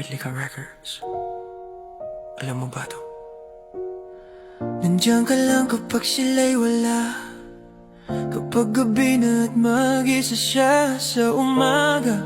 Whitleyka Records. Alam mo ba to? Nandiyan ka lang kapag sila'y wala, kapag gabi na at mag-isa siya sa umaga.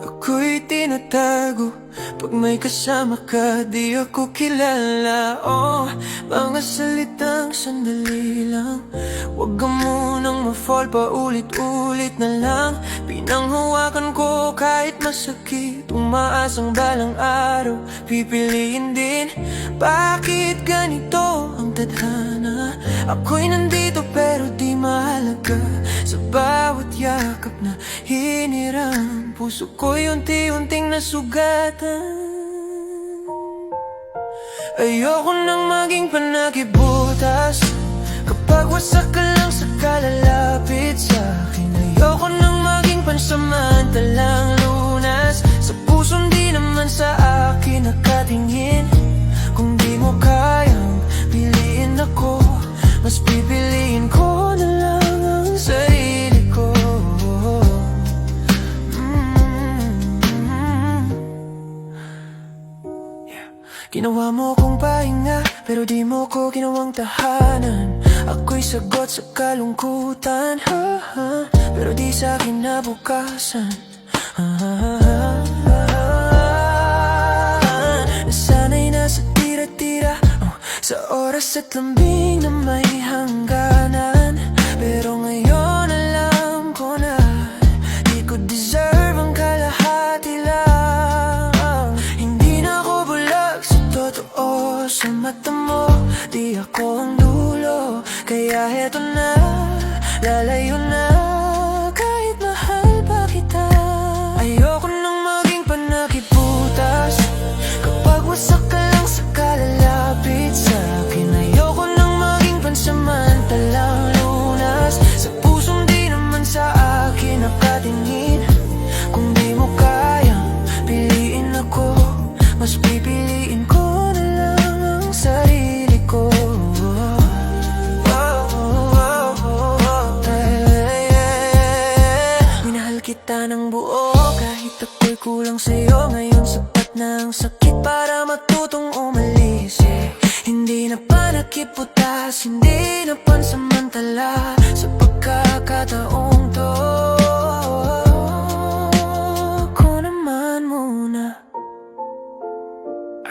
Ako'y tinatago pag may kasama ka, di ako kilala. Oh, mga salitang sandali lang, huwag ka munang ma-fall pa, ulit-ulit na lang. Pinanghawakan ko kahit masakit, umaas ang balang araw, pipiliin din. Bakit ganito ang tadhana? Ako'y nandito pero di mahalaga. Sa bawat yakap na hiniram, puso ko'y unti-unting nasugatan. Ayoko nang maging panagibutas, kapag wasak ka lang sa kalalapit sa'kin. Ayoko nang maging pansamantalang lunas, sa pusong di naman sa akin nakatingin. Kung di mo kayang piliin ako, mas pipiliin ko na lang ang sarili ko. Ginawa mo kong pahinga, pero di mo ko ginawang tahanan. Ako'y sagot sa kalungkutan, pero di sa'kin nabukasan. Nasanay na sa tira-tira, sa oras at lambing na may hangganan. Pero ngayon alam ko na, di ko deserve ang kalahati lang. Hindi na ako bulag sa totoo, sa mata mo di ako ang dulo. Kaya heto na, lalayo na, kahit mahal pa kita. Ayoko nang maging panakibutas, kapag wasak ka lang sa kalalapit sa'kin. Ayoko nang maging pansamantalang lunas, sa pusong di naman sa akin nakatingin. Kung di mo kayang piliin ako, mas pipiliin ko na lang ang sarili ko. Minahal kita ng buo, kahit ako'y kulang sa'yo. Ngayon sapat na ang sakit para matutong umalis. Hindi na panakibutas, hindi na pansamantala, sa pagkakataong to. Ako naman muna.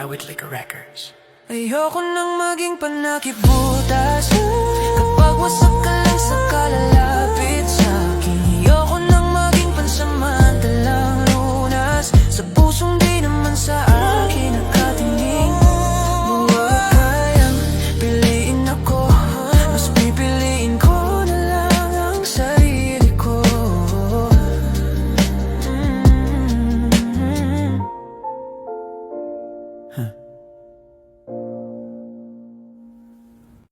Whitleyka Records. Ayoko nang maging panakibutas, kapag wasak